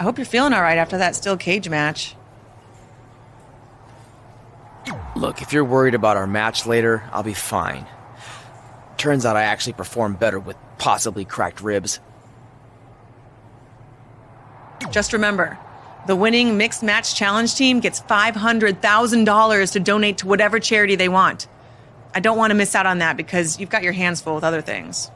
I hope you're feeling all right after that steel cage match. Look, if you're worried about our match later, I'll be fine. Turns out I actually performed better with possibly cracked ribs. Just remember, the winning mixed match challenge team gets $500,000 to donate to whatever charity they want. I don't want to miss out on that because you've got your hands full with other things.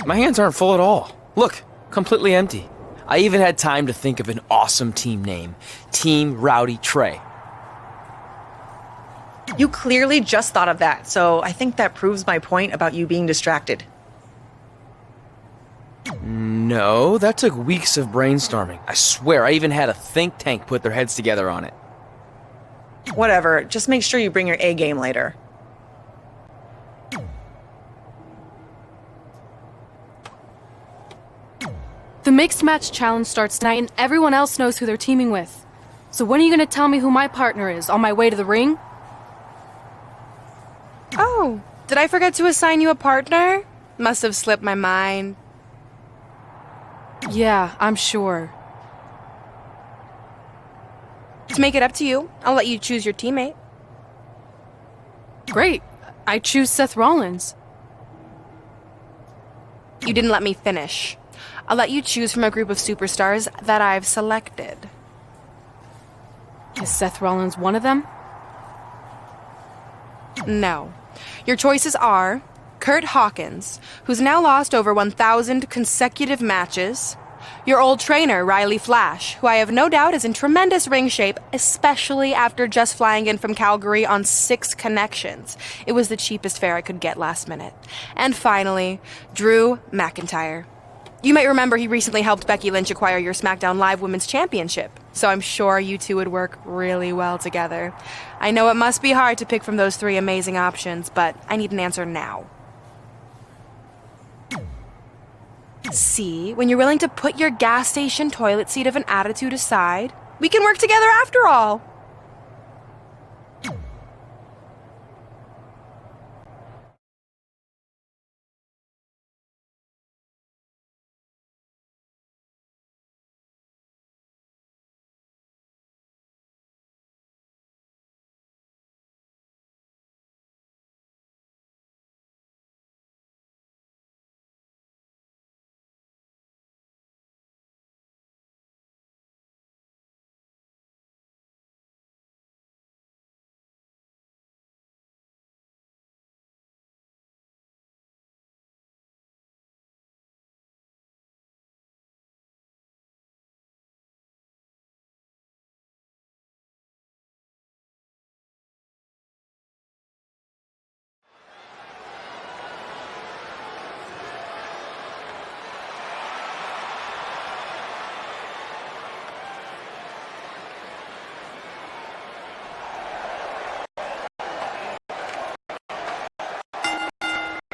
My hands aren't full at all. Look, completely empty. I even had time to think of an awesome team name. Team Rowdy Trey. You clearly just thought of that, so I think that proves my point about you being distracted. No, that took weeks of brainstorming. I swear, I even had a think tank put their heads together on it. Whatever, just make sure you bring your A game later. The Mixed Match Challenge starts tonight and everyone else knows who they're teaming with. So when are you gonna tell me who my partner is on my way to the ring? Oh, did I forget to assign you a partner? Must have slipped my mind. Yeah, I'm sure. To make it up to you, I'll let you choose your teammate. Great. I choose Seth Rollins. You didn't let me finish. I'll let you choose from a group of superstars that I've selected. Is Seth Rollins one of them? No. Your choices are Kurt Hawkins, who's now lost over 1,000 consecutive matches. Your old trainer, Riley Flash, who I have no doubt is in tremendous ring shape, especially after just flying in from Calgary on 6 connections. It was the cheapest fare I could get last minute. And finally, Drew McIntyre. You might remember he recently helped Becky Lynch acquire your SmackDown Live Women's Championship, so I'm sure you two would work really well together. I know it must be hard to pick from those 3 amazing options, but I need an answer now. See, when you're willing to put your gas station toilet seat of an attitude aside, we can work together after all.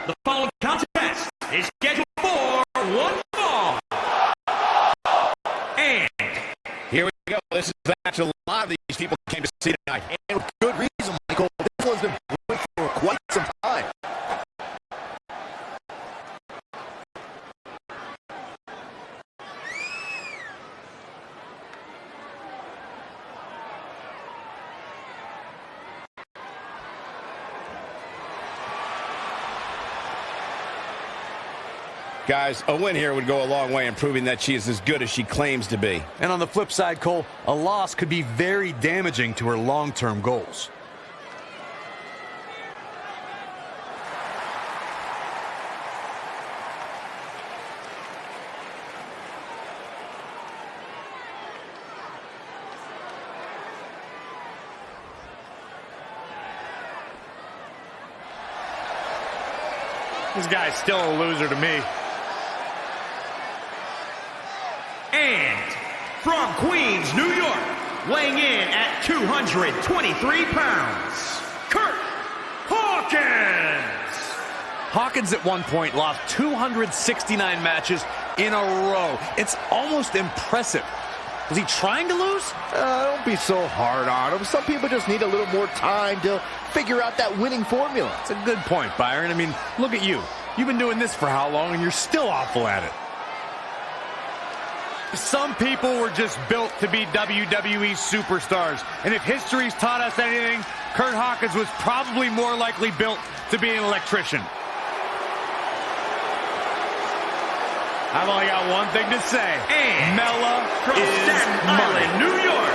The following contest is scheduled for one fall. And here we go. This is the match a lot of these people came to see tonight. And with good reason, Michael. This one's been brewing for quite some time. Guys, a win here would go a long way in proving that she is as good as she claims to be. And on the flip side, Cole, a loss could be very damaging to her long-term goals. this guy's still a loser to me. And from Queens, New York, weighing in at 223 pounds, Kurt Hawkins. Hawkins at one point lost 269 matches in a row. It's almost impressive. Was he trying to lose? Don't be so hard on him. Some people just need a little more time to figure out that winning formula. It's a good point, Byron. I mean, look at you. You've been doing this for how long, and you're still awful at it. Some people were just built to be WWE superstars. And if history's taught us anything, Curt Hawkins was probably more likely built to be an electrician. I've only got one thing to say. And Mella from Staten Island, New York,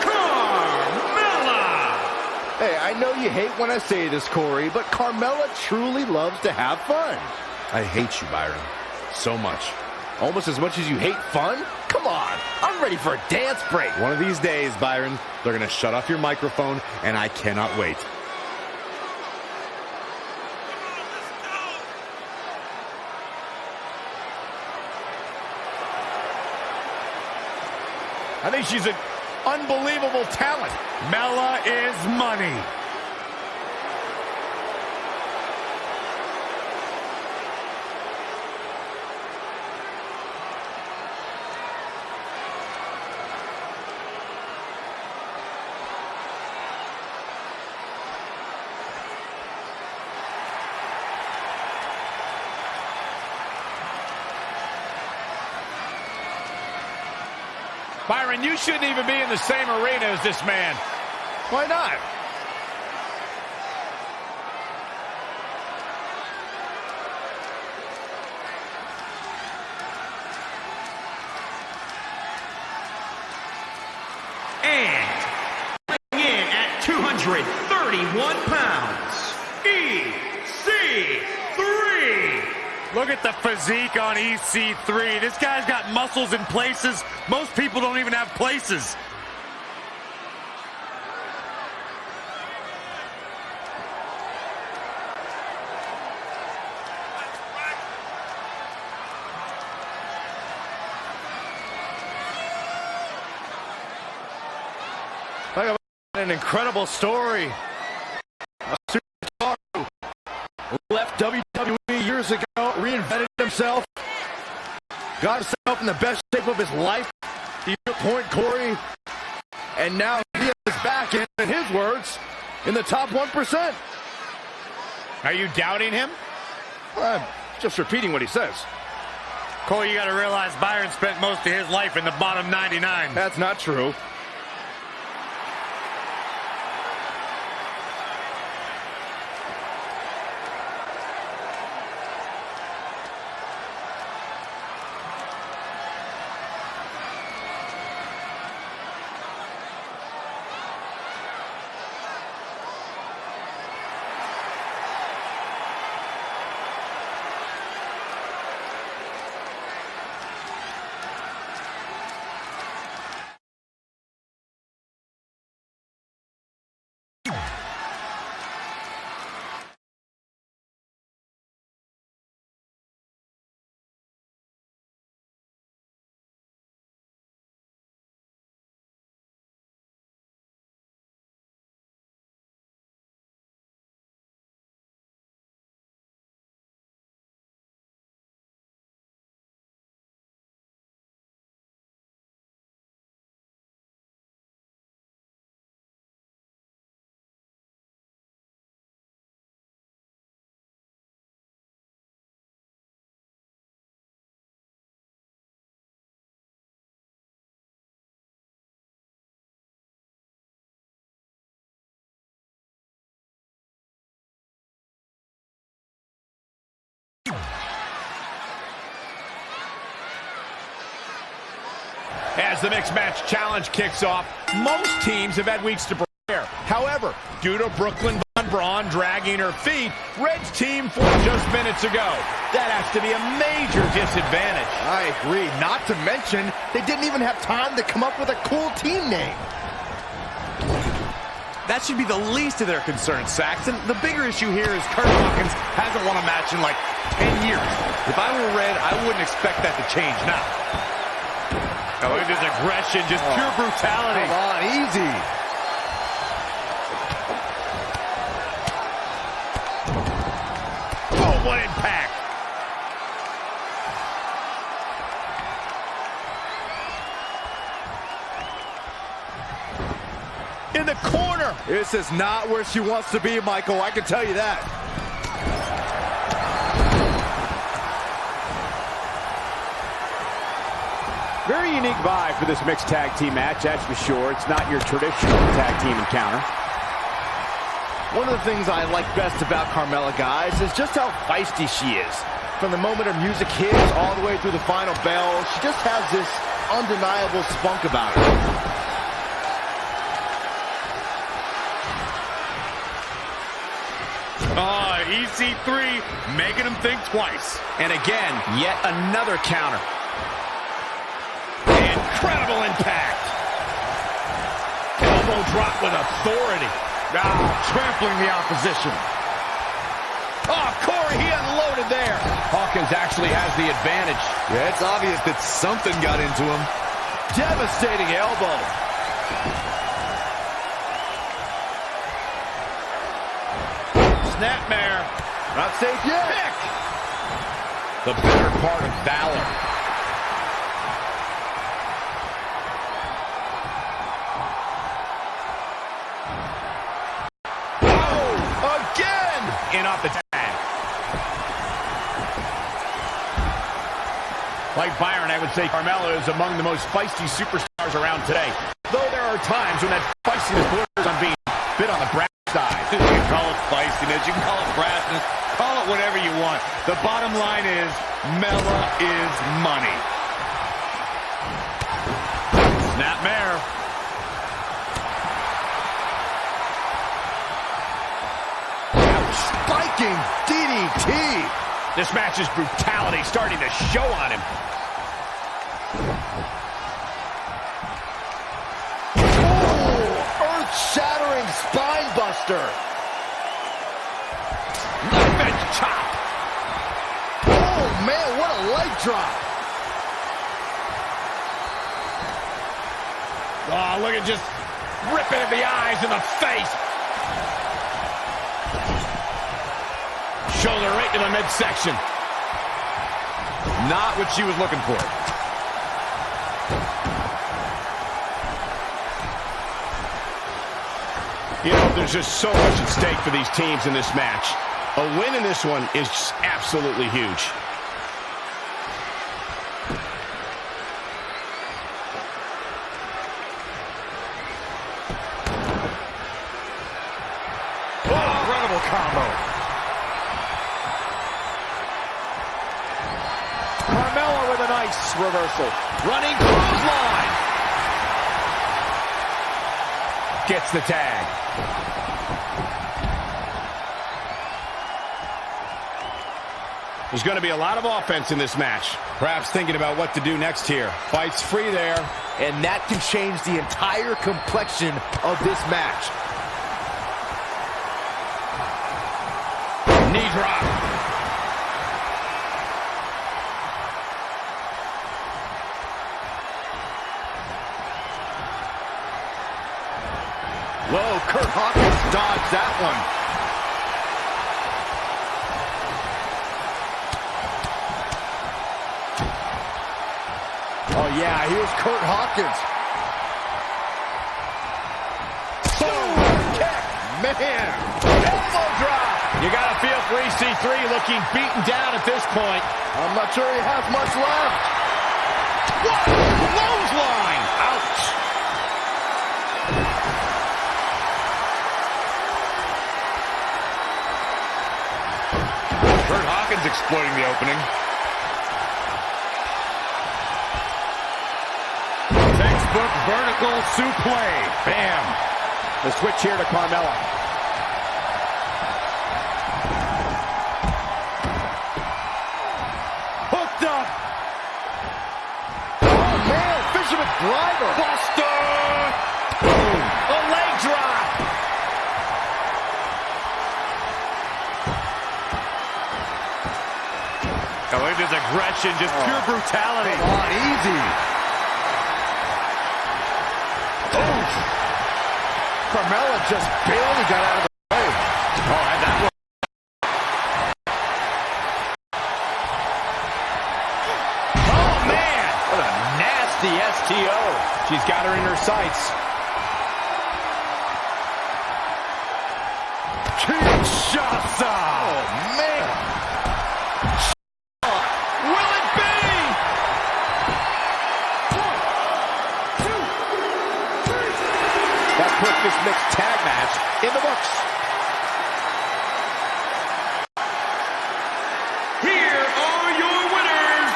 Carmella! Hey, I know you hate when I say this, Corey, but Carmella truly loves to have fun. I hate you, Byron. So much. Almost as much as you hate fun? Come on, I'm ready for a dance break. One of these days, Byron, they're going to shut off your microphone, and I cannot wait. I think she's an unbelievable talent. Mella is money. Byron, you shouldn't even be in the same arena as this man. Why not? And weighing in at 231 pounds, EC3. Look at the physique on EC3. This guy's got muscles in places most people don't even have places. Talk about an incredible story. A superstar who left WWE years ago, reinvented himself, got himself in the best shape of his life, to your point, Corey, and now he is back in his words, in the top 1%. Are you doubting him? I'm just repeating what he says. Cole, you got to realize Byron spent most of his life in the bottom 99. That's not true. As the Mixed Match Challenge kicks off, most teams have had weeks to prepare. However, due to Brooklyn Von Braun dragging her feet, Red's team formed just minutes ago. That has to be a major disadvantage. I agree. Not to mention, they didn't even have time to come up with a cool team name. That should be the least of their concerns, Saxton. The bigger issue here is Curt Hawkins hasn't won a match in like 10 years. If I were Red, I wouldn't expect that to change now. Oh, look at this aggression, just pure brutality. Come on, easy. Oh, what impact. In the corner. This is not where she wants to be, Michael. I can tell you that. Very unique vibe for this mixed tag team match, that's for sure. It's not your traditional tag team encounter. One of the things I like best about Carmella, guys, is just how feisty she is. From the moment her music hits all the way through the final bell, she just has this undeniable spunk about her. EC3 making him think twice. And again, yet another counter. Incredible impact. Elbow drop with authority. Trampling the opposition. Oh, Corey, he unloaded there. Hawkins actually has the advantage. Yeah, it's obvious that something got into him. Devastating elbow. Snapmare. Not safe yet. Pick. The better part of valor. In off the tag. Like Byron, I would say Carmella is among the most feisty superstars around today. Though there are times when that feistiness borders on being bit on the brass side. You can call it feistiness, you can call it brassness, call it whatever you want. The bottom line is, Mella is money. Snapmare. Spiking DDT. This match's brutality starting to show on him. Oh, earth-shattering spine buster. Knife edge chop. Oh, man, what a leg drop. Oh, look at just ripping at the eyes and the face. Shoulder right to the midsection. Not what she was looking for. You know, there's just so much at stake for these teams in this match. A win in this one is just absolutely huge. Oh, incredible combo. Carmella with a nice reversal. Running clothesline. Gets the tag. There's going to be a lot of offense in this match. Perhaps thinking about what to do next here. Fight's free there. And that can change the entire complexion of this match. Knee drop. Whoa, Kurt Hawkins dodged that one. Oh, yeah, here's Kurt Hawkins. Kick, man. Elbow drop. You got to feel for EC3 looking beaten down at this point. I'm not sure he has much left. What? Clothesline. Ouch. Kurt Hawkins exploiting the opening. Textbook vertical suplex. Bam. The switch here to Carmella. Hooked up. Oh, man, fisherman driver. Buster. Boom. A leg drop. I like this aggression, just pure brutality. Come on, easy. Carmella just barely got out of the way. Oh, and that was... Oh, man. What a nasty STO. She's got her in her sights. Kinshasa. Oh, man. Will it be? That puts this mixed tag match in the books. Here are your winners.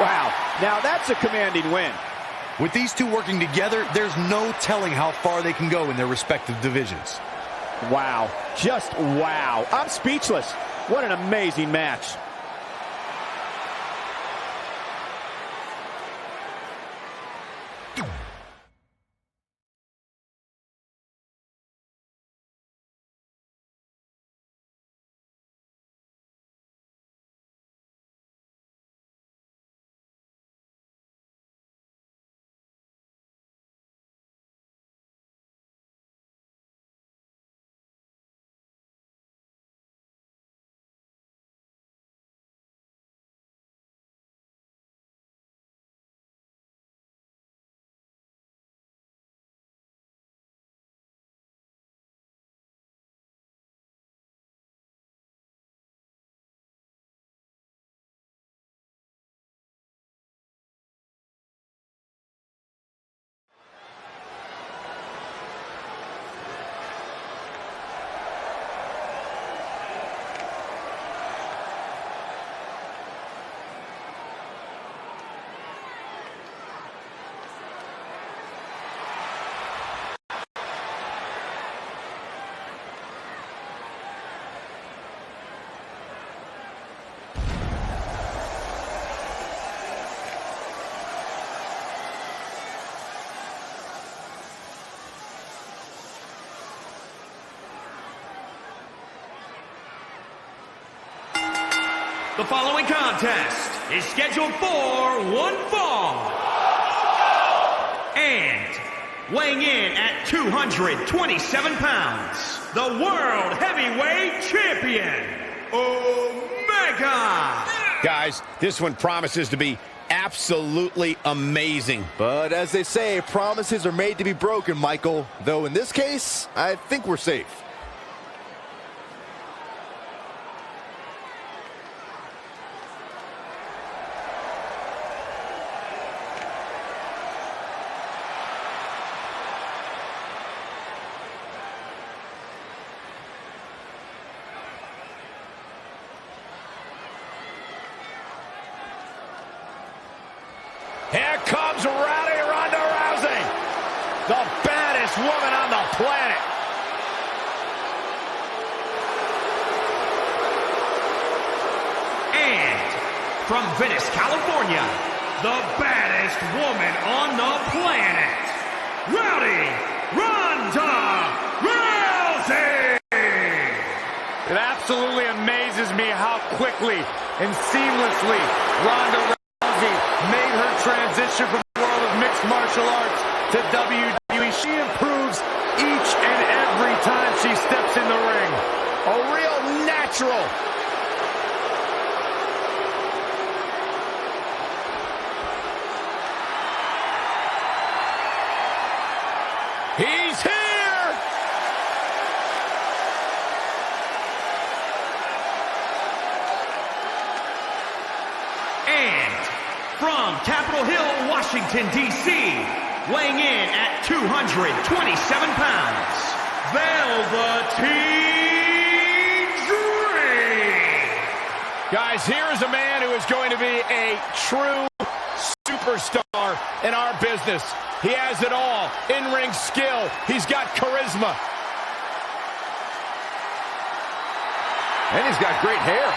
Wow, now that's a commanding win. With these two working together, there's no telling how far they can go in their respective divisions. Wow, just wow. I'm speechless. What an amazing match. The following contest is scheduled for one fall. And weighing in at 227 pounds, the World Heavyweight Champion, Omega. Guys, this one promises to be absolutely amazing. But as they say, promises are made to be broken, Michael. Though in this case, I think we're safe. Here comes Rowdy Ronda Rousey, the baddest woman on the planet. And from Venice, California, the baddest woman on the planet, Rowdy Ronda Rousey. It absolutely amazes me how quickly and seamlessly Ronda Rousey made her transition from the world of mixed martial arts to WWE. She improves each and every time she steps in the ring. A real natural. He's here! And from Capitol Hill, Washington, D.C., weighing in at 227 pounds, Velveteen Dream. Guys, here is a man who is going to be a true superstar in our business. He has it all. In-ring skill. He's got charisma. And he's got great hair.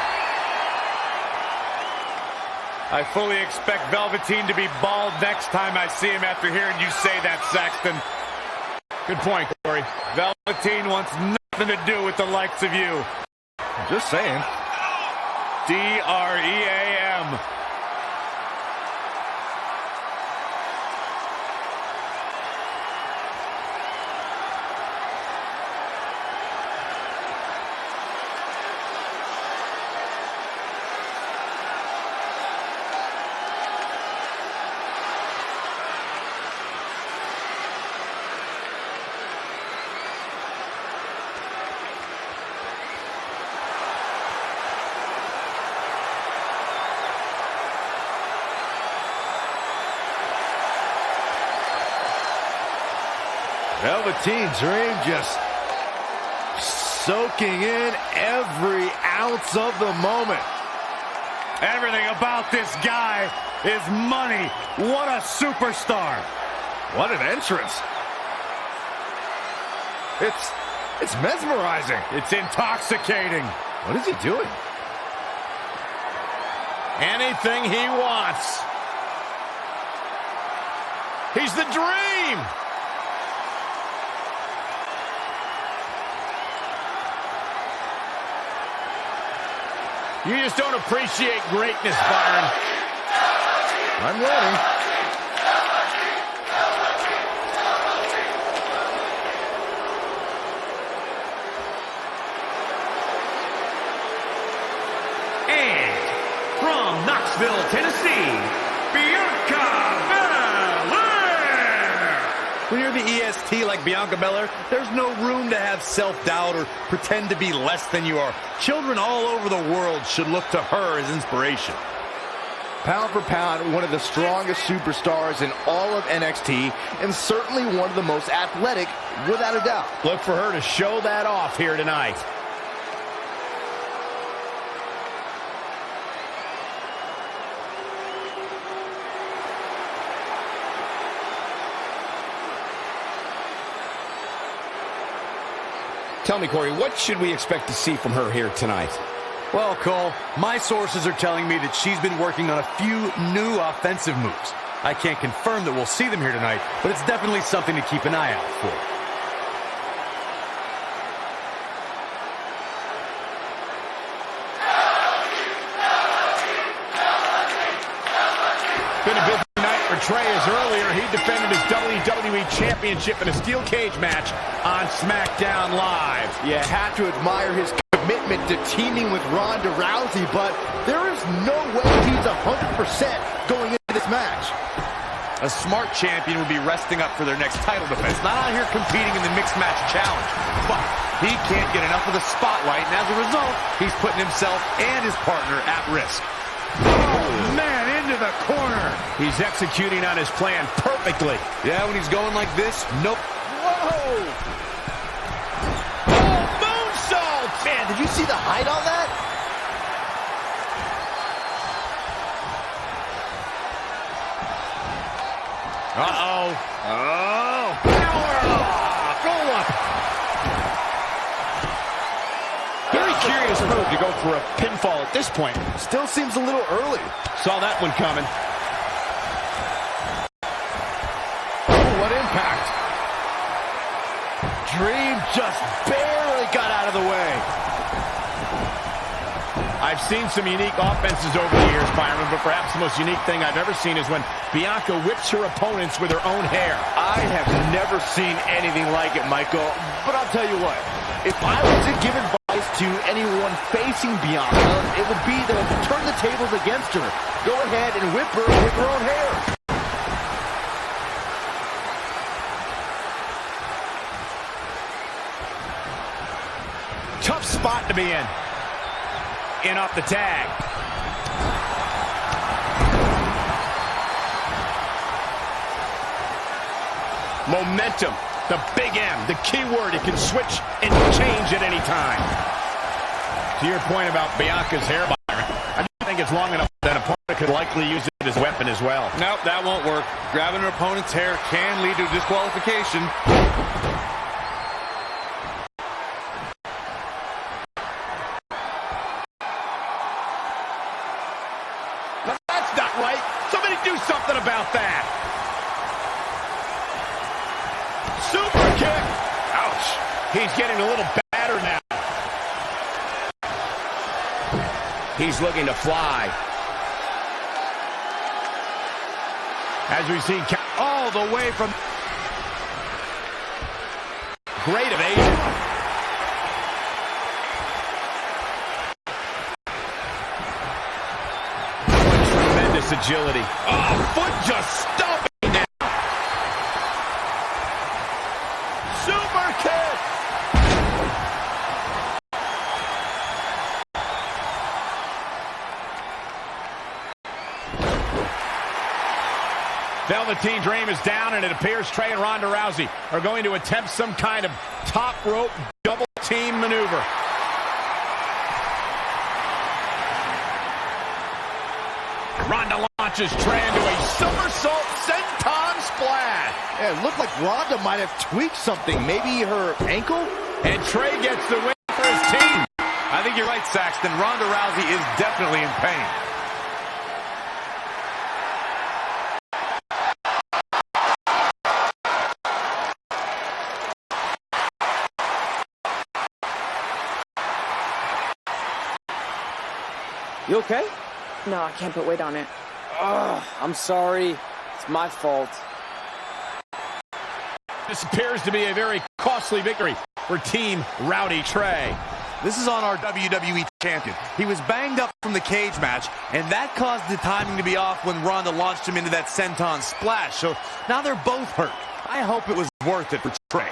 I fully expect Velveteen to be bald next time I see him after hearing you say that, Saxton. Good point, Corey. Velveteen wants nothing to do with the likes of you. Just saying. D-R-E-A-M. Velveteen Dream just soaking in every ounce of the moment. Everything about this guy is money. What a superstar. What an entrance. It's mesmerizing. It's intoxicating. What is he doing? Anything he wants. He's the Dream. You just don't appreciate greatness, Byron. I'm ready. And from Knoxville, Tennessee, Bianca Belair. When you're the EST like Bianca Belair, there's no room to have self-doubt or pretend to be less than you are. Children all over the world should look to her as inspiration. Pound for pound, one of the strongest superstars in all of NXT, and certainly one of the most athletic, without a doubt. Look for her to show that off here tonight. Tell me, Corey, what should we expect to see from her here tonight? Well, Cole, my sources are telling me that she's been working on a few new offensive moves. I can't confirm that we'll see them here tonight, but it's definitely something to keep an eye out for. Been a busy night for Trey, as earlier he defended his WWE Championship in a steel cage match on SmackDown Live. You have to admire his commitment to teaming with Ronda Rousey, but there is no way he's 100% going into this match. A smart champion would be resting up for their next title defense, not out here competing in the mixed match challenge. But he can't get enough of the spotlight, and as a result, he's putting himself and his partner at risk. Oh, man, into the corner. He's executing on his plan perfectly. Yeah, when he's going like this, nope. Whoa! Oh, moonsault! Man, did you see the height on that? Uh-oh. Oh, power! Roll up. Very curious move to go for a pinfall at this point. Still seems a little early. Saw that one coming. Oh, what impact. Dream just barely got out of the way. I've seen some unique offenses over the years, Byron, but perhaps the most unique thing I've ever seen is when Bianca whips her opponents with her own hair. I have never seen anything like it, Michael. But I'll tell you what, if I was to give advice to anyone facing Bianca, it would be to turn the tables against her. Go ahead and whip her with her own hair. Tough spot to be in. In off the tag. Momentum, the big M, the key word. It can switch and change at any time. To your point about Bianca's hair, Byron, I do think it's long enough that an opponent could likely use it as a weapon as well. Nope, that won't work. Grabbing an opponent's hair can lead to disqualification. That's not right. Somebody do something about that. Super kick. Ouch. He's getting a little battered now. He's looking to fly. As we see all the way from great evasion. Tremendous agility. Oh, foot just stomping now. Super kick. Velveteen Dream is down, and it appears Trey and Ronda Rousey are going to attempt some kind of top rope double team maneuver. Ronda launches Trey into a somersault senton splash. Yeah, it looked like Ronda might have tweaked something. Maybe her ankle? And Trey gets the win for his team. I think you're right, Saxton. Ronda Rousey is definitely in pain. You okay? No, I can't put weight on it. Ugh, I'm sorry. It's my fault. This appears to be a very costly victory for Team Rowdy Trey. This is on our WWE champion. He was banged up from the cage match, and that caused the timing to be off when Ronda launched him into that senton splash. So now they're both hurt. I hope it was worth it for Trey.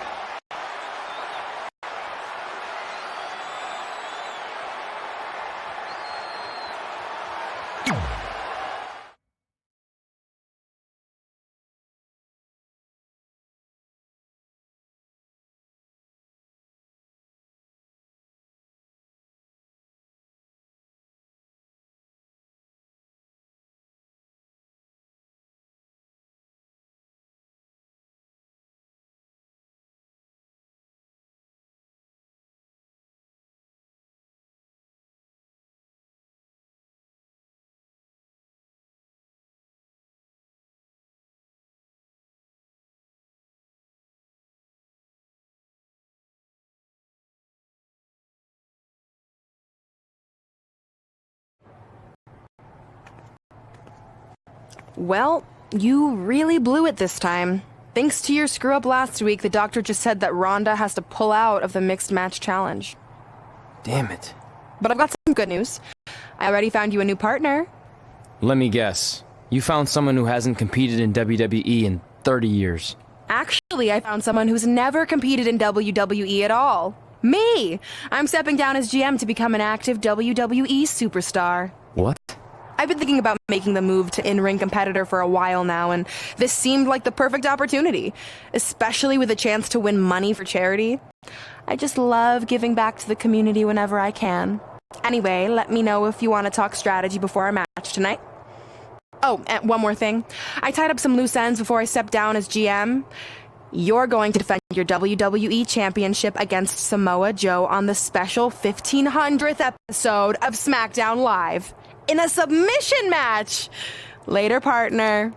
Well, you really blew it this time. Thanks to your screw-up last week, the doctor just said that Ronda has to pull out of the Mixed Match Challenge. Damn it. But I've got some good news. I already found you a new partner. Let me guess. You found someone who hasn't competed in WWE in 30 years. Actually, I found someone who's never competed in WWE at all. Me! I'm stepping down as GM to become an active WWE superstar. What? I've been thinking about making the move to in-ring competitor for a while now, and this seemed like the perfect opportunity, especially with a chance to win money for charity. I just love giving back to the community whenever I can. Anyway, let me know if you want to talk strategy before our match tonight. Oh, and one more thing. I tied up some loose ends before I stepped down as GM. You're going to defend your WWE Championship against Samoa Joe on the special 1500th episode of SmackDown Live. In a submission match. Later, partner.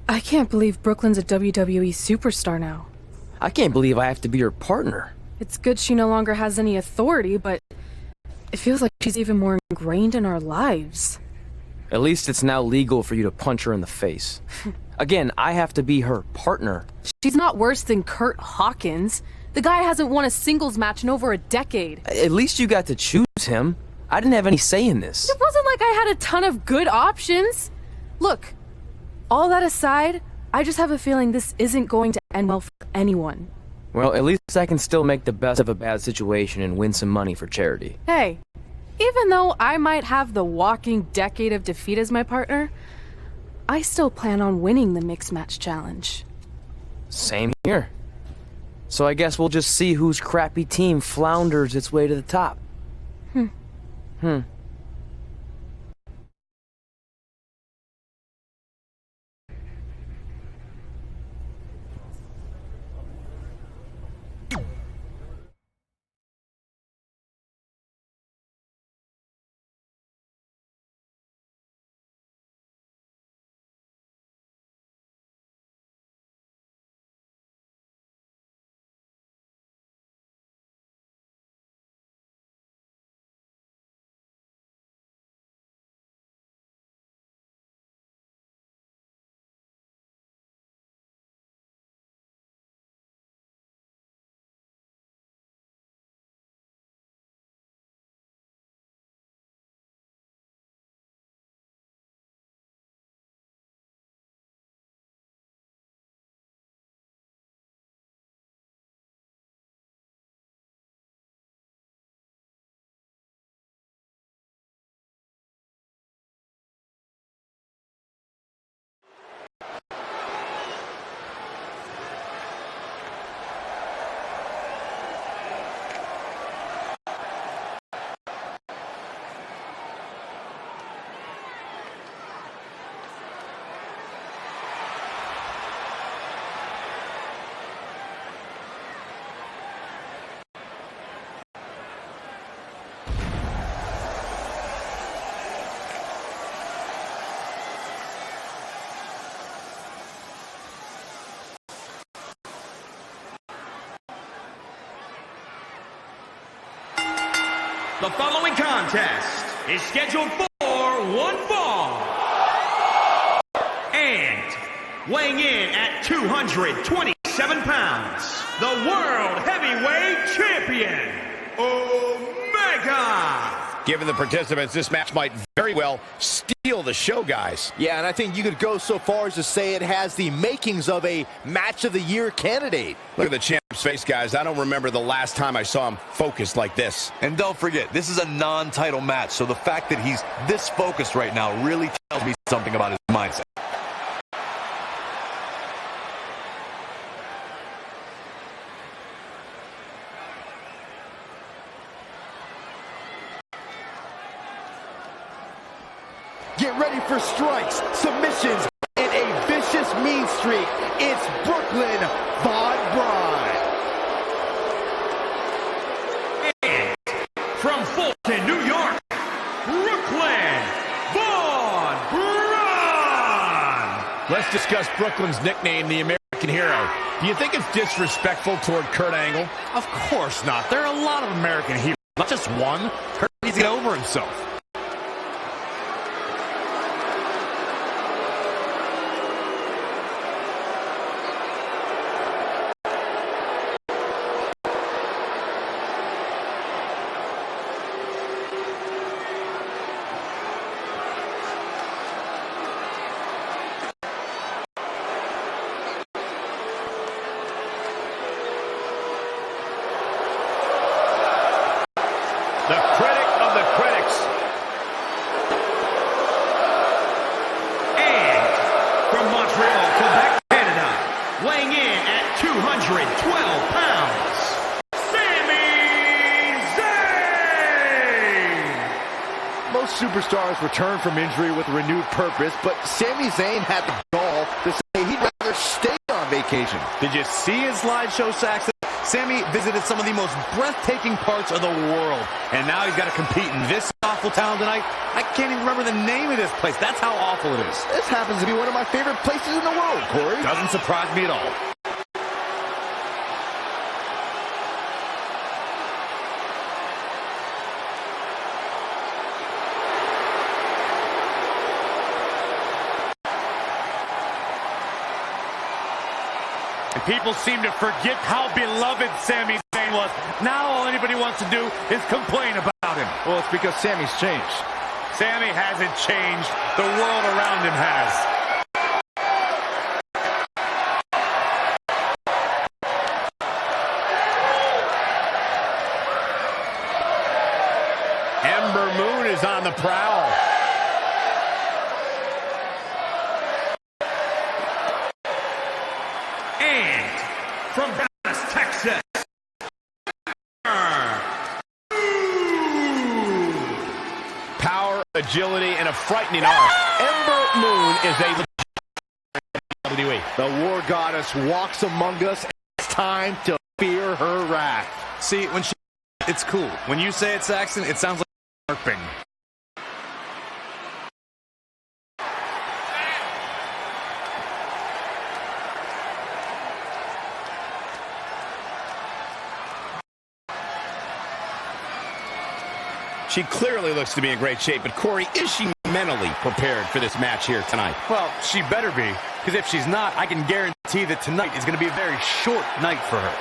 I can't believe Brooklyn's a WWE superstar now. I can't believe I have to be her partner. It's good she no longer has any authority, but it feels like she's even more ingrained in our lives. At least it's now legal for you to punch her in the face. Again, I have to be her partner. She's not worse than Kurt Hawkins. The guy hasn't won a singles match in over a decade. At least you got to choose him. I didn't have any say in this. It wasn't like I had a ton of good options. Look, all that aside, I just have a feeling this isn't going to end well for anyone. Well, at least I can still make the best of a bad situation and win some money for charity. Hey, even though I might have the walking decade of defeat as my partner, I still plan on winning the Mixed Match Challenge. Same here. So I guess we'll just see whose crappy team flounders its way to the top. The following contest is scheduled for one fall. And weighing in at 227 pounds, the World Heavyweight Champion, Omega. Given the participants, this match might very well steal the show, guys. Yeah, and I think you could go so far as to say it has the makings of a Match of the Year candidate. Look at the champ's face, guys. I don't remember the last time I saw him focused like this. And don't forget, this is a non-title match, so the fact that he's this focused right now really tells me something about his mindset. Get ready for strikes, submissions, and a vicious mean streak. It's Brooklyn Von Braun. And from Fulton, New York, Brooklyn Von Braun. Let's discuss Brooklyn's nickname, the American Hero. Do you think it's disrespectful toward Kurt Angle? Of course not. There are a lot of American heroes, not just one. Kurt needs to get over himself. The critic of the critics. And from Montreal, Quebec, Canada, weighing in at 212 pounds, Sami Zayn! Most superstars return from injury with a renewed purpose, but Sami Zayn had the gall to say he'd rather stay on vacation. Did you see his slideshow, Saxon? Sami visited some of the most breathtaking parts of the world, and now he's got to compete in this awful town tonight. I can't even remember the name of this place. That's how awful it is. This happens to be one of my favorite places in the world, Corey. Doesn't surprise me at all. And people seem to forget how beloved Sami Zayn was. Now all anybody wants to do is complain about him. Well, it's because Sami's changed. Sami hasn't changed. The world around him has. Ember Moon is on the prowl. And from Dallas, Texas, Power, agility, and a frightening arm. Ember Moon is a WWE. The war goddess walks among us. It's time to fear her wrath. See, when she... It's cool. When you say it, Saxon, it sounds like LARPing. She clearly looks to be in great shape, but Corey, is she mentally prepared for this match here tonight? Well, she better be, because if she's not, I can guarantee that tonight is going to be a very short night for her.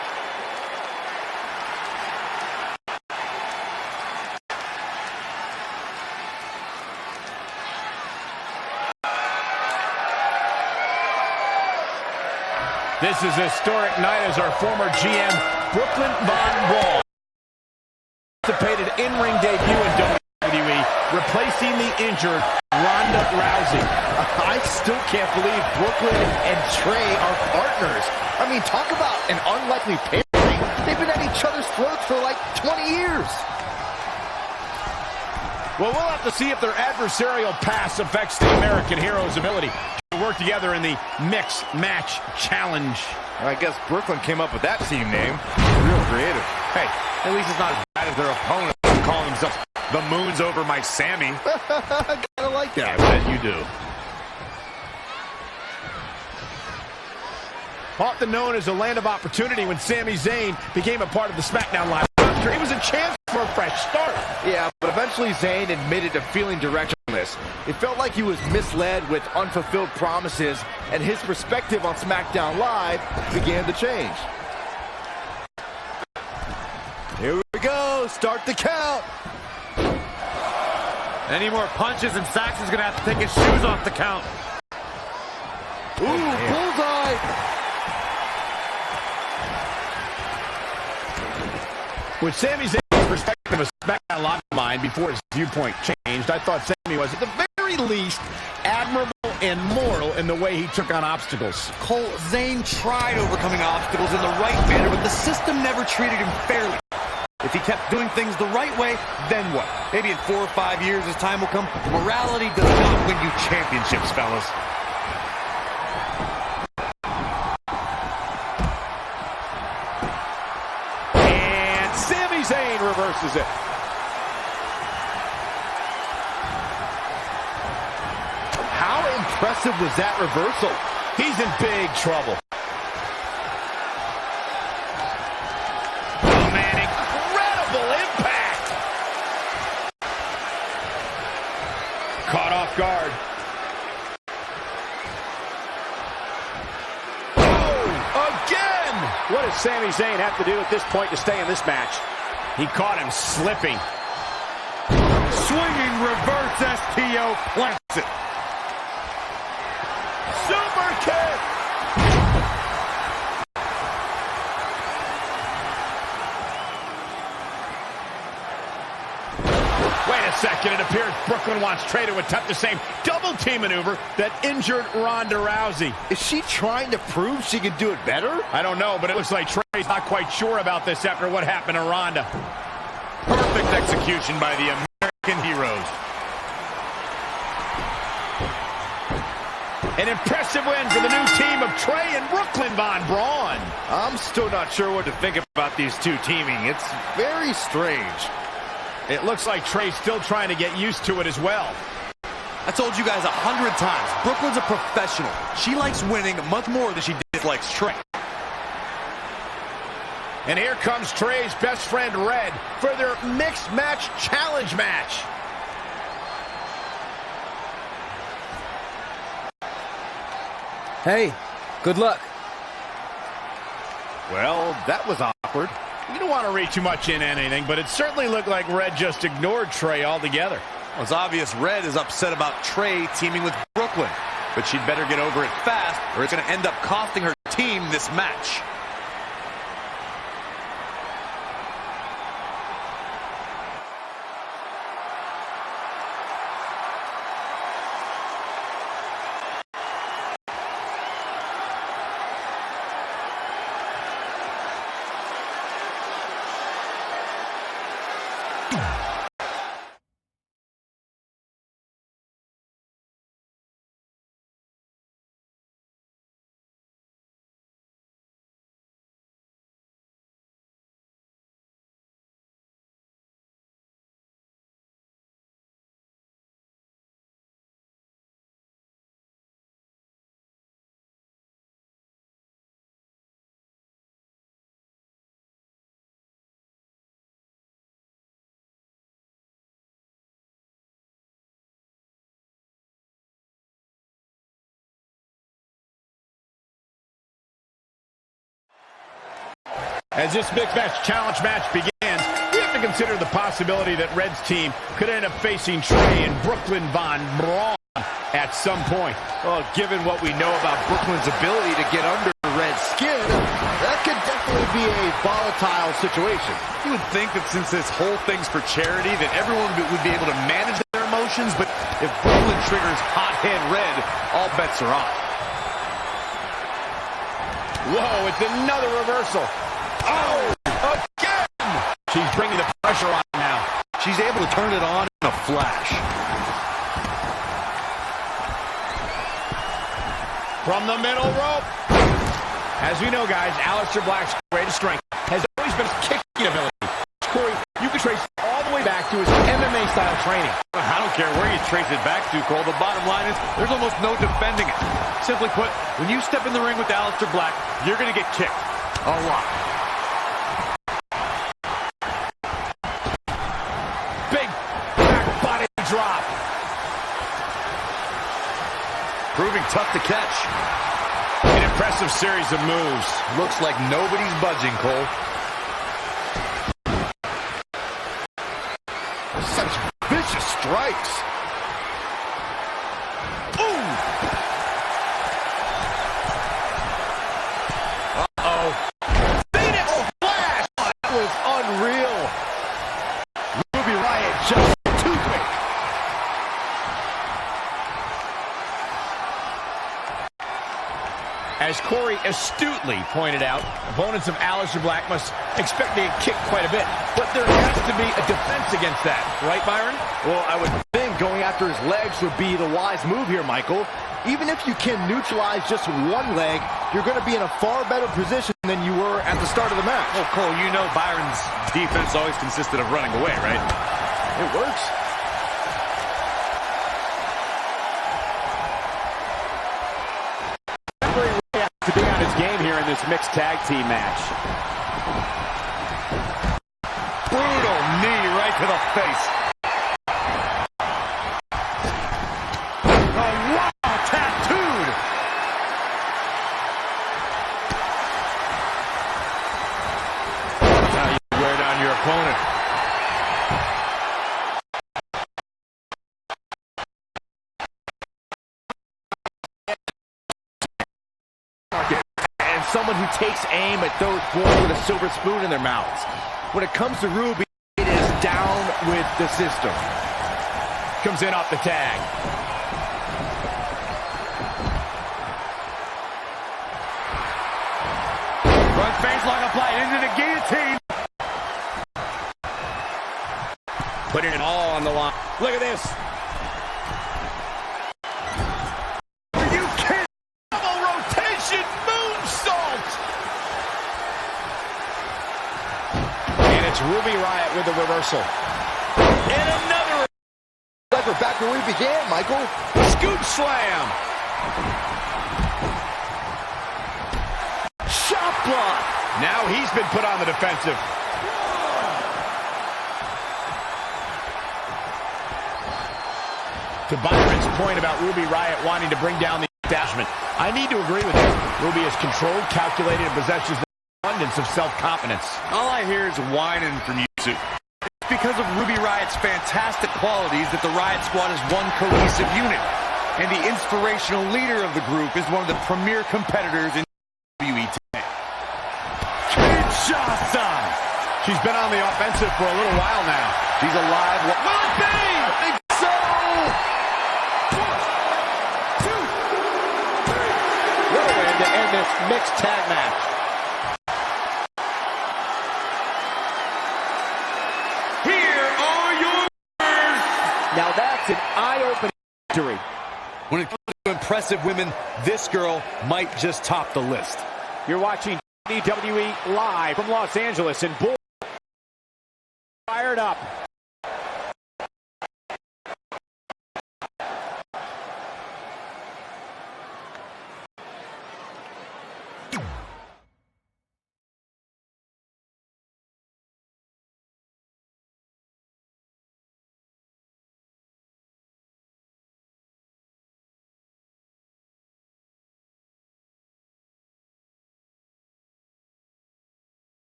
This is a historic night as our former GM, Brooklyn Von Braun, anticipated in-ring debut in WWE, replacing the injured Ronda Rousey. I still can't believe Brooklyn and Trey are partners. I mean, talk about an unlikely pairing. They've been at each other's throats for like 20 years. Well, we'll have to see if their adversarial past affects the American Hero's ability to work together in the Mixed Match Challenge. I guess Brooklyn came up with that team name. Real creative. Hey, at least it's not as bad as their opponents calling themselves the Moon's over my Sammy. I kinda like that. I bet you do. Often known as a land of opportunity, when Sami Zayn became a part of the SmackDown Live roster, it was a chance for a fresh start. Yeah, but eventually Zayn admitted to feeling directionless. It felt like he was misled with unfulfilled promises, and his perspective on SmackDown Live began to change. Here we go, start the count. Any more punches and Saxon's gonna have to take his shoes off the count. Ooh, bullseye. With Sami Zayn's perspective of SmackDown Live in mind before his viewpoint changed, I thought Sami was at the very least admirable and moral in the way he took on obstacles. Cole, Zayn tried overcoming obstacles in the right manner, but the system never treated him fairly. If he kept doing things the right way, then what? Maybe in 4 or 5 years, as time will come, morality does not win you championships, fellas. And Sami Zayn reverses it. How impressive was that reversal? He's in big trouble. Caught off guard. Oh, again! What does Sami Zayn have to do at this point to stay in this match? He caught him slipping. Swinging reverse STO plants it. Super kick! Wait a second, it appears Brooklyn wants Trey to attempt the same double team maneuver that injured Ronda Rousey. Is she trying to prove she can do it better? I don't know, but it looks like Trey's not quite sure about this after what happened to Ronda. Perfect execution by the American heroes. An impressive win for the new team of Trey and Brooklyn Von Braun. I'm still not sure what to think about these two teaming. It's very strange. It looks like Trey's still trying to get used to it as well. I told you guys 100 times, Brooklyn's a professional. She likes winning much more than she dislikes Trey. And here comes Trey's best friend, Red, for their mixed match challenge match. Hey, good luck. Well, that was awkward. You don't want to read too much into anything, but it certainly looked like Red just ignored Trey altogether. Well, it's obvious Red is upset about Trey teaming with Brooklyn, but she'd better get over it fast or it's going to end up costing her team this match. As this mixed match challenge match begins, we have to consider the possibility that Red's team could end up facing Trey and Brooklyn Von Braun at some point. Well, given what we know about Brooklyn's ability to get under Red's skin, that could definitely be a volatile situation. You would think that since this whole thing's for charity, that everyone would be able to manage their emotions, but if Brooklyn triggers hothead Red, all bets are off. Whoa, it's another reversal. Oh, again! She's bringing the pressure on now. She's able to turn it on in a flash. From the middle rope. As we know, guys, Aleister Black's greatest strength has always been his kicking ability. Corey, you can trace all the way back to his MMA-style training. I don't care where you trace it back to, Cole. The bottom line is there's almost no defending it. Simply put, when you step in the ring with Aleister Black, you're going to get kicked. A lot. Proving tough to catch. An impressive series of moves. Looks like nobody's budging, Cole. Such vicious strikes. Boom! Phoenix Splash! That was unreal. Ruby Riott just too quick. As Corey astutely pointed out, opponents of Aleister Black must expect to get kicked quite a bit. But there has to be a defense against that. Right, Byron? Well, I would think going after his legs would be the wise move here, Michael. Even if you can neutralize just one leg, you're going to be in a far better position than you were at the start of the match. Oh, Cole, you know Byron's defense always consisted of running away, right? It works. To be on his game here in this mixed tag team match. Brutal knee right to the face. Oh, wow, tattooed. That's how you wear down your opponent. And someone who takes aim at those boys with a silver spoon in their mouths. When it comes to Ruby, it is down with the system. Comes in off the tag. Front face lock applied into the guillotine. Putting it all on the line. Look at this. Are you kidding? Double rotation moonsault. And it's Ruby Riott with the reversal. And another. We're back where we began, Michael. Scoop slam. Shot block. Now he's been put on the defensive. To Byron's point about Ruby Riott wanting to bring down the establishment, I need to agree with him. Ruby is controlled, calculated, and possesses an abundance of self-confidence. All I hear is whining from you two. It's because of Ruby Riott's fantastic qualities that the Riott Squad is one cohesive unit. And the inspirational leader of the group is one of the premier competitors in WWE today. Kinshasa! She's been on the offensive for a little while now. She's alive. Will it be? I think so. 1, 2, 3. What a way to end this mixed tag match. Here are your winners. Now that's an eye-opening victory. When it comes to impressive women, this girl might just top the list. You're watching WWE live from Los Angeles, and boy, fired up.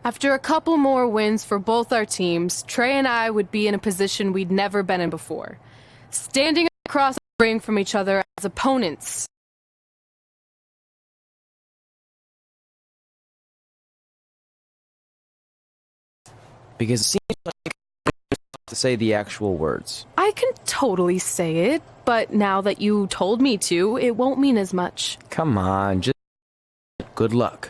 After a couple more wins for both our teams, Trey and I would be in a position we'd never been in before. Standing across the ring from each other as opponents. Because it seems like to say the actual words. I can totally say it, but now that you told me to, it won't mean as much. Come on, just good luck.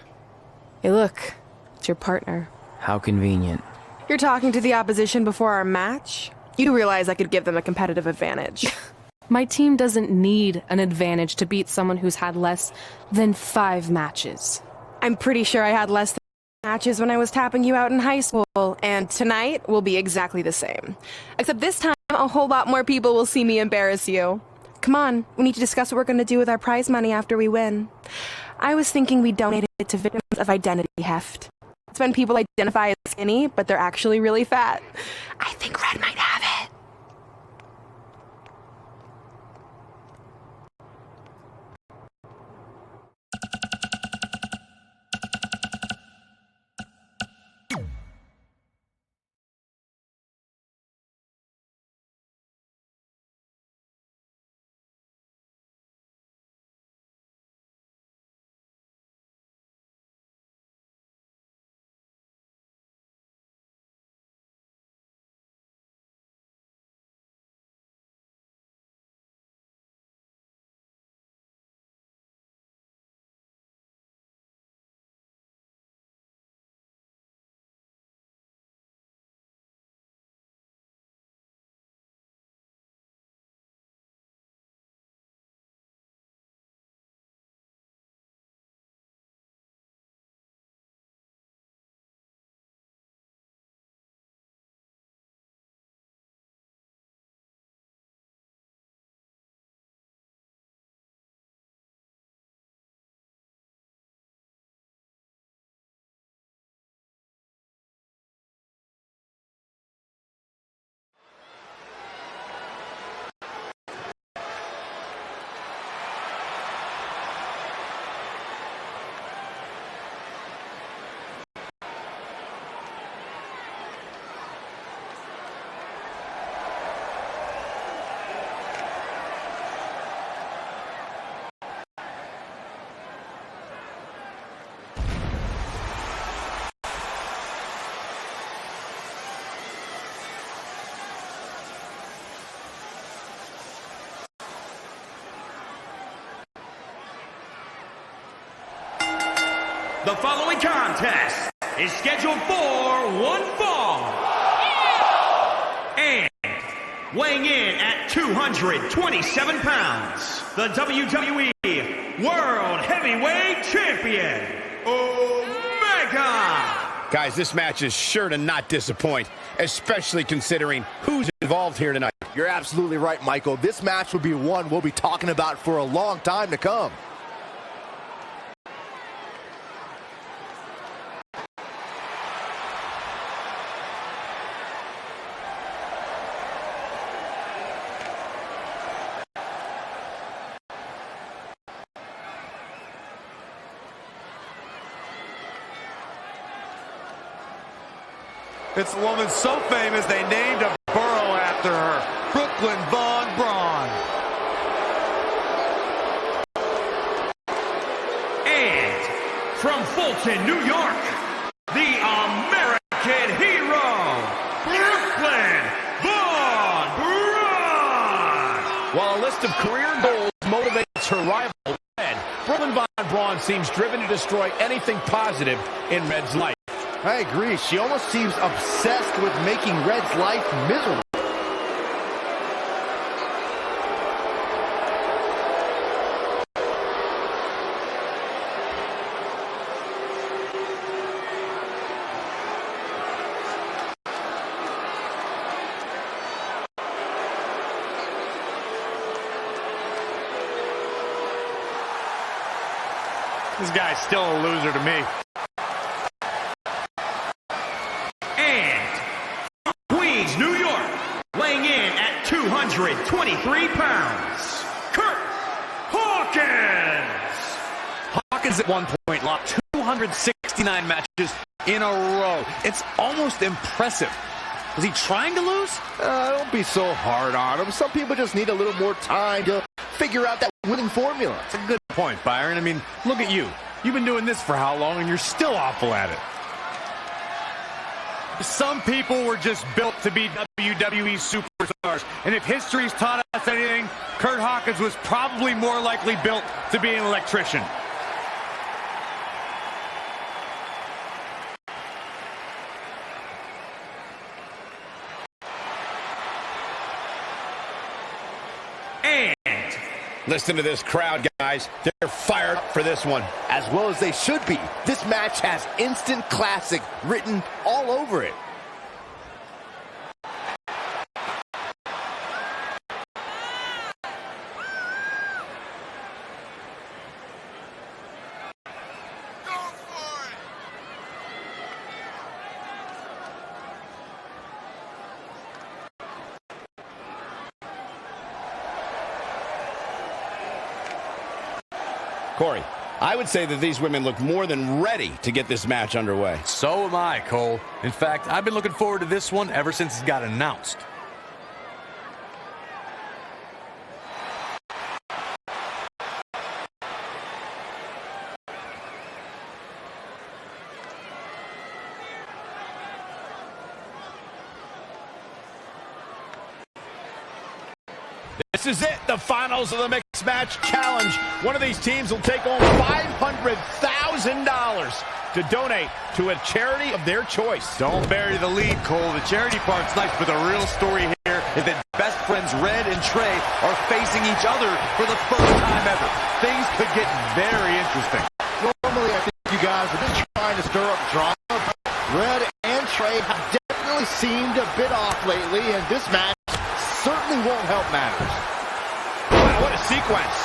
Hey, look. It's your partner. How convenient. You're talking to the opposition before our match? You realize I could give them a competitive advantage. My team doesn't need an advantage to beat someone who's had less than 5 matches. I'm pretty sure I had less than matches when I was tapping you out in high school, and tonight will be exactly the same. Except this time, a whole lot more people will see me embarrass you. Come on, we need to discuss what we're going to do with our prize money after we win. I was thinking we'd donate it to victims of identity heft. It's when people identify as skinny, but they're actually really fat. I think Red might have it. The following contest is scheduled for one fall. And weighing in at 227 pounds, the WWE World Heavyweight Champion, Omega. Guys, this match is sure to not disappoint, especially considering who's involved here tonight. You're absolutely right, Michael. This match will be one we'll be talking about for a long time to come. It's a woman so famous they named a borough after her, Brooklyn Von Braun. And from Fulton, New York, the American hero, Brooklyn Von Braun. While a list of career goals motivates her rival, Red, Brooklyn Von Braun seems driven to destroy anything positive in Red's life. I agree. She almost seems obsessed with making Red's life miserable. This guy's still a loser to me. New York, weighing in at 223 pounds, Kurt Hawkins. Hawkins at one point lost 269 matches in a row. It's almost impressive. Was he trying to lose? Don't be so hard on him. Some people just need a little more time to figure out that winning formula. It's a good point, Byron. I mean, look at you. You've been doing this for how long, and you're still awful at it. Some people were just built to be WWE superstars. And if history's taught us anything, Kurt Hawkins was probably more likely built to be an electrician. And Listen to this crowd, guys. They're fired up for this one. As well as they should be. This match has instant classic written all over it. Corey, I would say that these women look more than ready to get this match underway. So am I, Cole. In fact, I've been looking forward to this one ever since it got announced. This is it, the finals of the Mixed Match Challenge. One of these teams will take home $500,000 to donate to a charity of their choice. Don't bury the lead, Cole. The charity part's nice, but the real story here is that best friends Red and Trey are facing each other for the first time ever. Things could get very interesting. Normally, I think you guys are just trying to stir up drama, but Red and Trey have definitely seemed a bit off lately, and this match certainly won't help matters. Wow, what a sequence.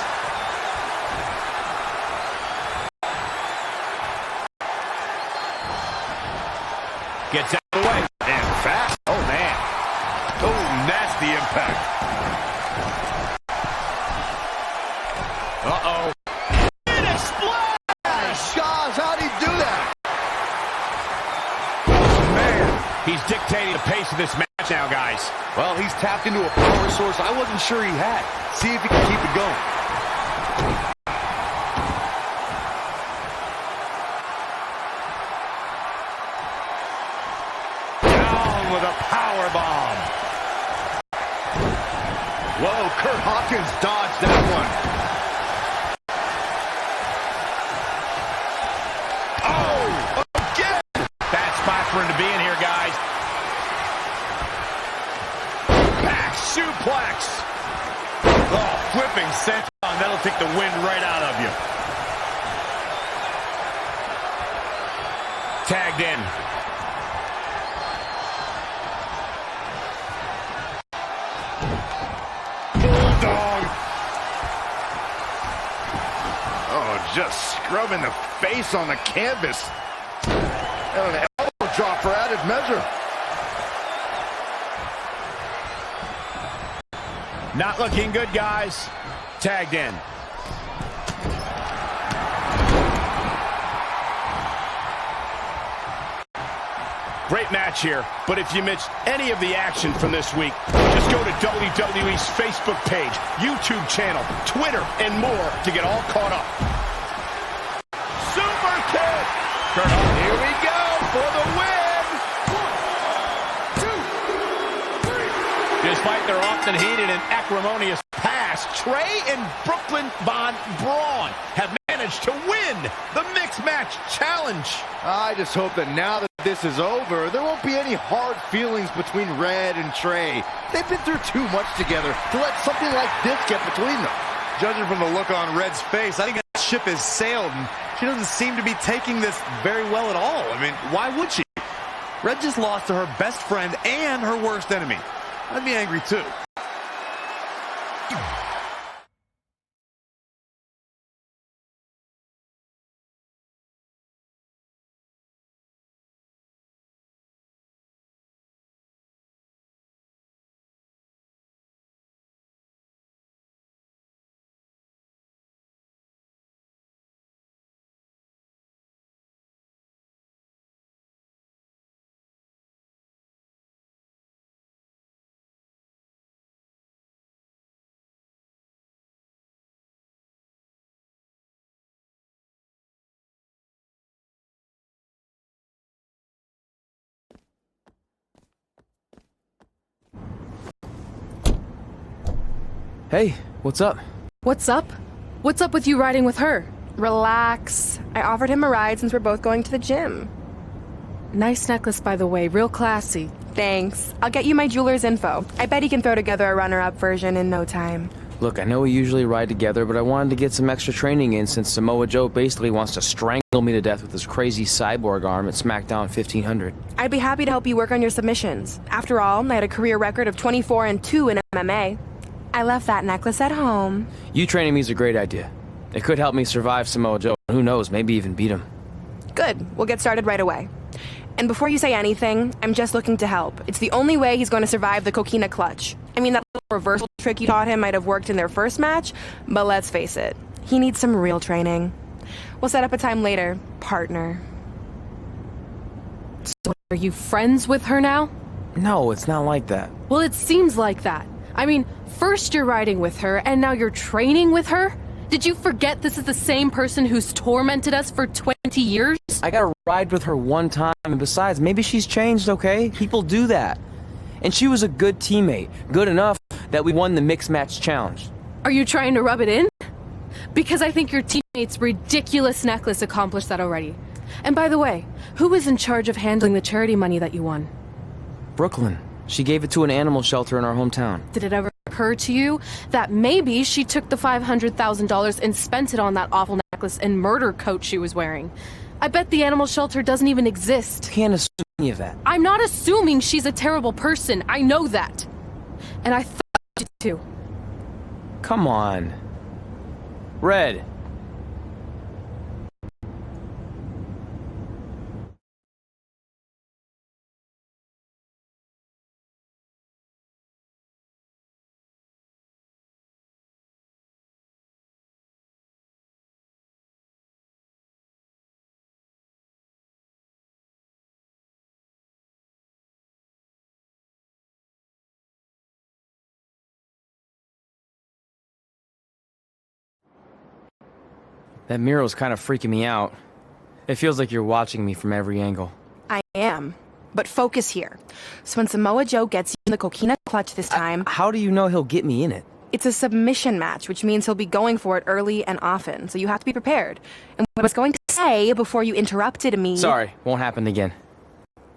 Gets out of the way. And fast. Oh, man. Oh, nasty impact. Uh-oh. Phoenix splash! Shaw's, how'd he do that? Man, he's dictating the pace of this match now, guys. Well, he's tapped into a power source I wasn't sure he had. See if he can keep it going. Down with a power bomb. Whoa, Kurt Hawkins dodged that one. Oh, again. Bad spot for him to be in here, guys. Back suplex. Oh, flipping senton. That'll take the wind right out of you. Tagged in. Bulldog. Oh, just scrubbing the face on the canvas. And an elbow drop for added measure. Not looking good, guys. Tagged in. Great match here, but if you missed any of the action from this week, just go to WWE's Facebook page, YouTube channel, Twitter, and more to get all caught up. Super kick! Here we go for the win! 1, 2, 3. Despite their often heated and acrimonious past, Trey and Brooklyn Von Braun have managed to win the Mixed Match Challenge. I just hope that now that this is over, there won't be any hard feelings between Red and Trey. They've been through too much together to let something like this get between them. Judging from the look on Red's face, I think that ship has sailed, and she doesn't seem to be taking this very well at all. I mean, why would she? Red just lost to her best friend and her worst enemy. I'd be angry too. Hey, what's up? What's up? What's up with you riding with her? Relax. I offered him a ride since we're both going to the gym. Nice necklace, by the way. Real classy. Thanks. I'll get you my jeweler's info. I bet he can throw together a runner-up version in no time. Look, I know we usually ride together, but I wanted to get some extra training in since Samoa Joe basically wants to strangle me to death with his crazy cyborg arm at SmackDown 1500. I'd be happy to help you work on your submissions. After all, I had a career record of 24-2 in MMA. I left that necklace at home. You training me is a great idea. It could help me survive Samoa Joe. Who knows, maybe even beat him. Good. We'll get started right away. And before you say anything, I'm just looking to help. It's the only way he's going to survive the Coquina Clutch. I mean, that little reversal trick you taught him might have worked in their first match, but let's face it, he needs some real training. We'll set up a time later, partner. So are you friends with her now? No, it's not like that. Well, it seems like that. I mean, first you're riding with her, and now you're training with her? Did you forget this is the same person who's tormented us for 20 years? I got to ride with her one time, and besides, maybe she's changed, okay? People do that. And she was a good teammate, good enough that we won the Mixed Match Challenge. Are you trying to rub it in? Because I think your teammate's ridiculous necklace accomplished that already. And by the way, who was in charge of handling the charity money that you won? Brooklyn. She gave it to an animal shelter in our hometown. Did it ever occur to you that maybe she took the $500,000 and spent it on that awful necklace and murder coat she was wearing? I bet the animal shelter doesn't even exist. Can't assume any of that. I'm not assuming she's a terrible person. I know that. And I thought you did too. Come on. Red. That mural's kind of freaking me out. It feels like you're watching me from every angle. I am. But focus here. So when Samoa Joe gets you in the Coquina Clutch this time, How do you know he'll get me in it? it's a submission match, which means he'll be going for it early and often. So you have to be prepared. And what I was going to say before you interrupted me... Sorry, won't happen again.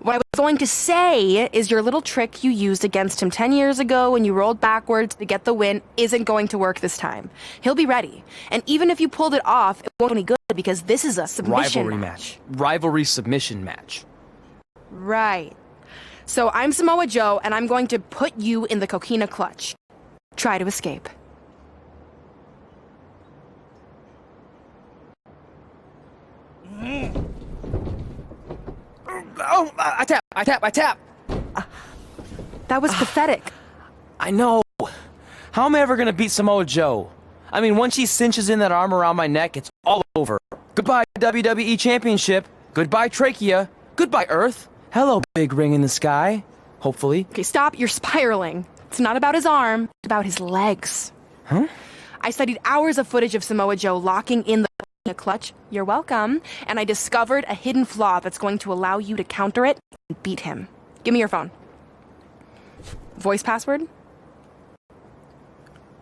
What I was going to say is your little trick you used against him 10 years ago when you rolled backwards to get the win isn't going to work this time. He'll be ready. And even if you pulled it off, it won't be good because this is a submission Rivalry match. Rivalry submission match. Right. So I'm Samoa Joe, and I'm going to put you in the Coquina Clutch. Try to escape. Oh, I tap. That was pathetic. I know. How am I ever gonna beat Samoa Joe? I mean, once she cinches in that arm around my neck, it's all over. Goodbye, WWE Championship. Goodbye, Trachea. Goodbye, Earth. Hello, big ring in the sky. Hopefully. Okay, stop. You're spiraling. It's not about his arm. It's about his legs. Huh? I studied hours of footage of Samoa Joe locking in the Coquina Clutch. You're welcome. And I discovered a hidden flaw that's going to allow you to counter it and beat him. Give me your phone. Voice password?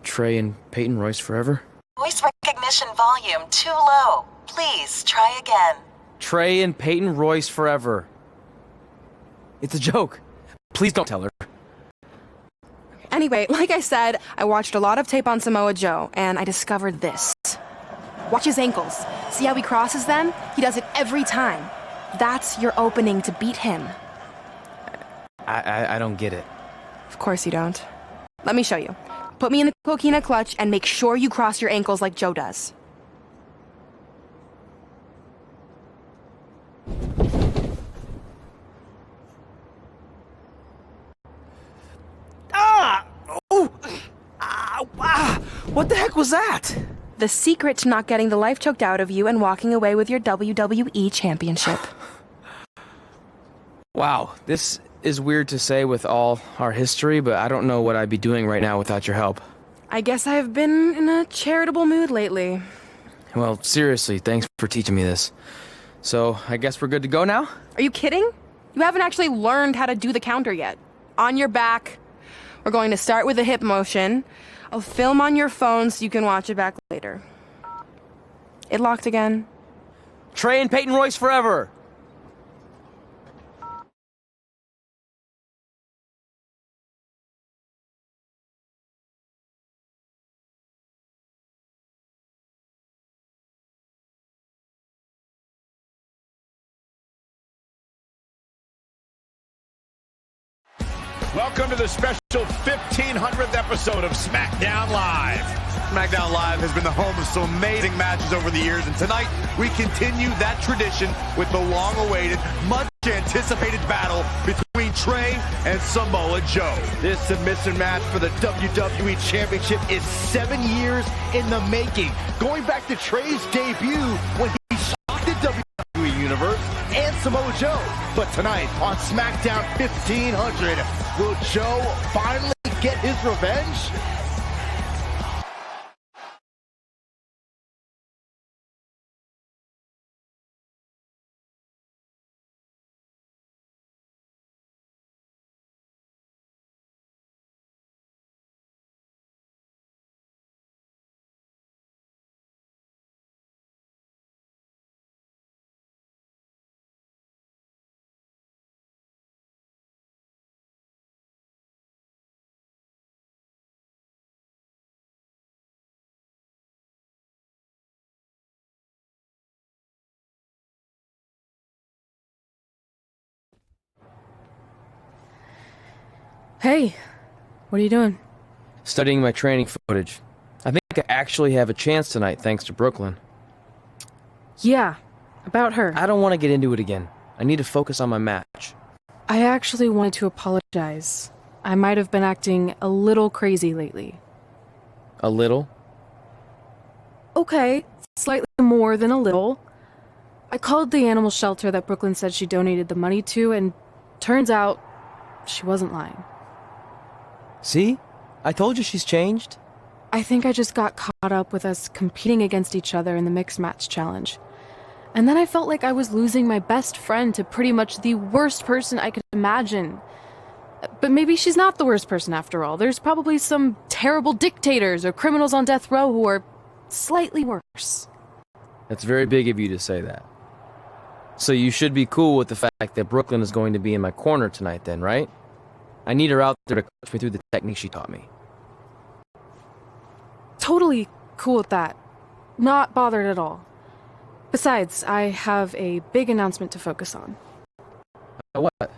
Trey and Peyton Royce forever? Voice recognition volume too low. Please try again. Trey and Peyton Royce forever. It's a joke. Please don't tell her. Anyway, like I said, I watched a lot of tape on Samoa Joe, and I discovered this. Watch his ankles. See how he crosses them? He does it every time. That's your opening to beat him. I don't get it. Of course you don't. Let me show you. Put me in the Coquina Clutch and make sure you cross your ankles like Joe does. What the heck was that? The secret to not getting the life choked out of you and walking away with your WWE Championship. Wow, this is weird to say with all our history, but I don't know what I'd be doing right now without your help. I guess I've been in a charitable mood lately. Well, seriously, thanks for teaching me this. So, I guess we're good to go now? Are you kidding? You haven't actually learned how to do the counter yet. On your back. We're going to start with a hip motion. I'll film on your phone so you can watch it back later. It locked again. Trey and Peyton Royce forever! Welcome to the special 1500th episode of SmackDown Live. SmackDown Live has been the home of some amazing matches over the years, and tonight we continue that tradition with the long-awaited, much-anticipated battle between Trey and Samoa Joe. This submission match for the WWE Championship is 7 years in the making, going back to Trey's debut when he shocked the WWE Universe and Samoa Joe. But tonight on SmackDown 1500, will Joe finally get his revenge? Hey, what are you doing? Studying my training footage. I think I actually have a chance tonight thanks to Brooklyn. Yeah, about her. I don't want to get into it again. I need to focus on my match. I actually wanted to apologize. I might have been acting a little crazy lately. A little? Okay, slightly more than a little. I called the animal shelter that Brooklyn said she donated the money to, and turns out she wasn't lying. See? I told you she's changed. I think I just got caught up with us competing against each other in the mixed match challenge. And then I felt like I was losing my best friend to pretty much the worst person I could imagine. But maybe she's not the worst person after all. There's probably some terrible dictators or criminals on death row who are slightly worse. That's very big of you to say that. So you should be cool with the fact that Brooklyn is going to be in my corner tonight then, right? I need her out there to coach me through the technique she taught me. Totally cool with that. Not bothered at all. Besides, I have a big announcement to focus on. What?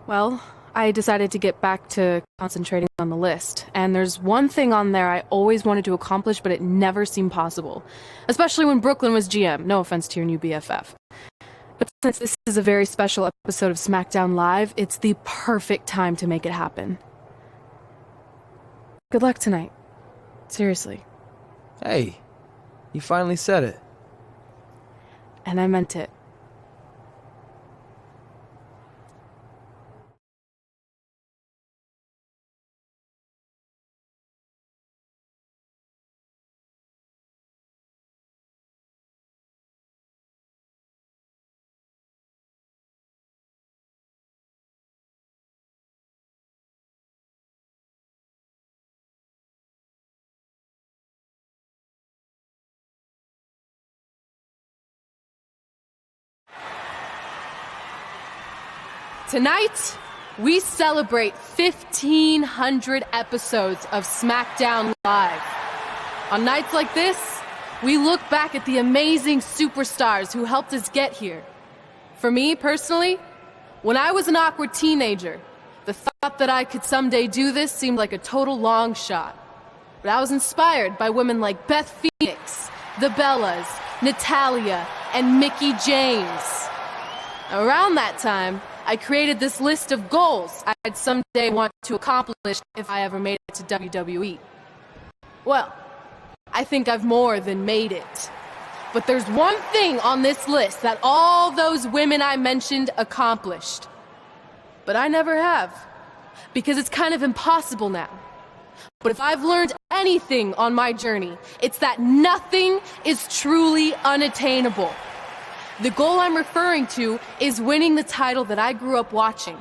Well, I decided to get back to concentrating on the list, and there's one thing on there I always wanted to accomplish, but it never seemed possible. Especially when Brooklyn was GM, no offense to your new BFF. But since this is a very special episode of SmackDown Live, it's the perfect time to make it happen. Good luck tonight. Seriously. Hey, you finally said it. And I meant it. Tonight, we celebrate 1,500 episodes of SmackDown Live. On nights like this, we look back at the amazing superstars who helped us get here. For me, personally, when I was an awkward teenager, the thought that I could someday do this seemed like a total long shot. But I was inspired by women like Beth Phoenix, the Bellas, Natalia, and Mickie James. Around that time, I created this list of goals I'd someday want to accomplish if I ever made it to WWE. Well, I think I've more than made it. But there's one thing on this list that all those women I mentioned accomplished. But I never have, because it's kind of impossible now. But if I've learned anything on my journey, it's that nothing is truly unattainable. The goal I'm referring to is winning the title that I grew up watching.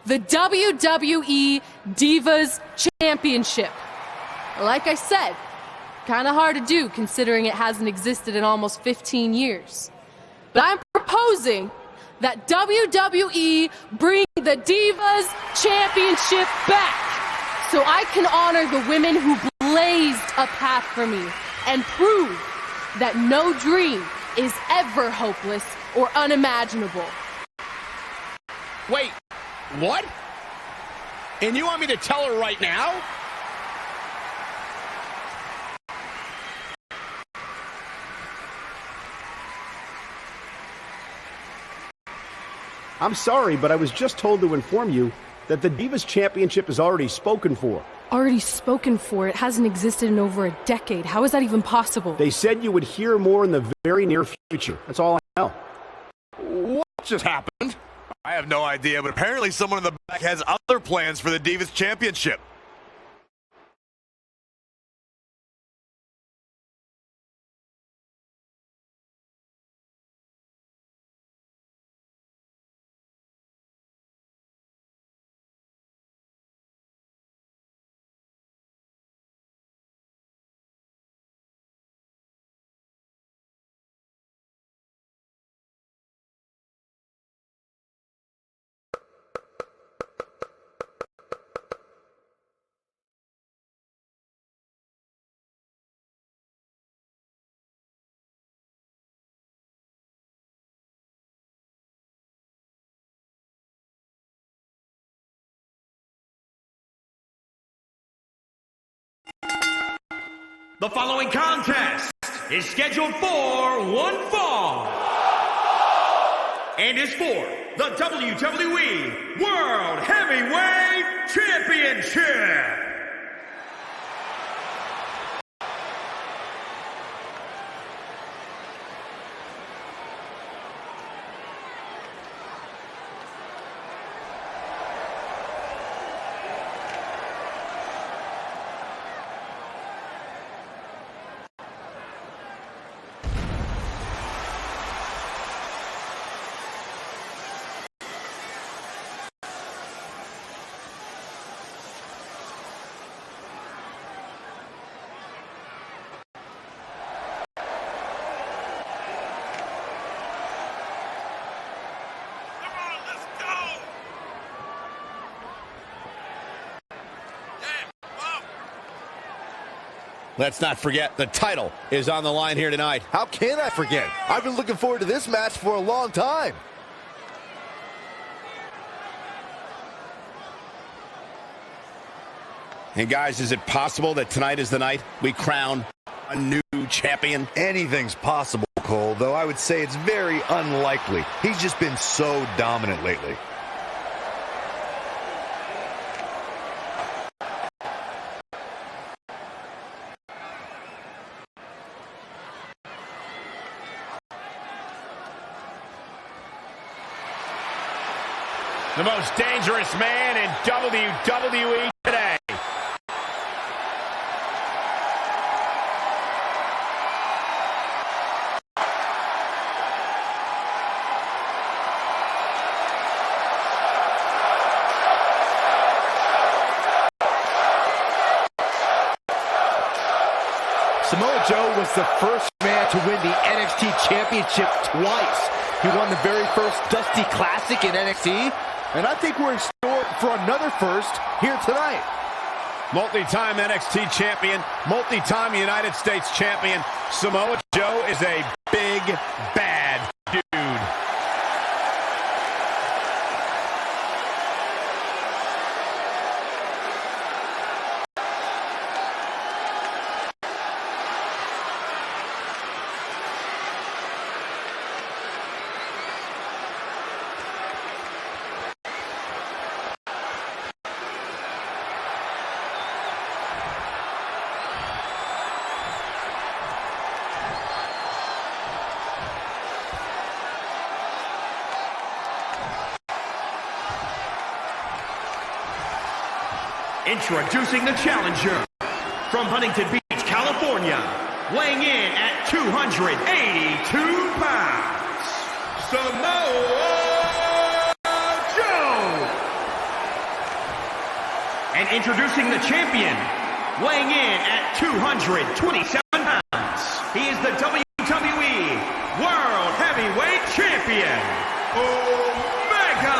The WWE Divas Championship. Like I said, kind of hard to do considering it hasn't existed in almost 15 years. But I'm proposing that WWE bring the Divas Championship back so I can honor the women who blazed a path for me and prove that no dream is ever hopeless or unimaginable. Wait, what? And you want me to tell her right now? I'm sorry, but I was just told to inform you that the Divas Championship is already spoken for. Already spoken for? It hasn't existed in over a decade. How is that even possible? They said you would hear more in the very near future. That's all I know. What just happened? I have no idea, but apparently someone in the back has other plans for the Divas Championship. The following contest is scheduled for one fall and is for the WWE World Heavyweight Championship. Let's not forget, the title is on the line here tonight. How can I forget? I've been looking forward to this match for a long time. And guys, is it possible that tonight is the night we crown a new champion? Anything's possible, Cole, though I would say it's very unlikely. He's just been so dominant lately. The most dangerous man in WWE today. Samoa Joe was the first man to win the NXT Championship twice. He won the very first Dusty Classic in NXT, and I think we're in store for another first here tonight. Multi-time NXT champion, multi-time United States champion. Samoa Joe is a big, bad dude. Introducing the challenger from Huntington Beach, California, weighing in at 282 pounds, Samoa Joe. And introducing the champion, weighing in at 227 pounds, he is the WWE World Heavyweight Champion, Omega.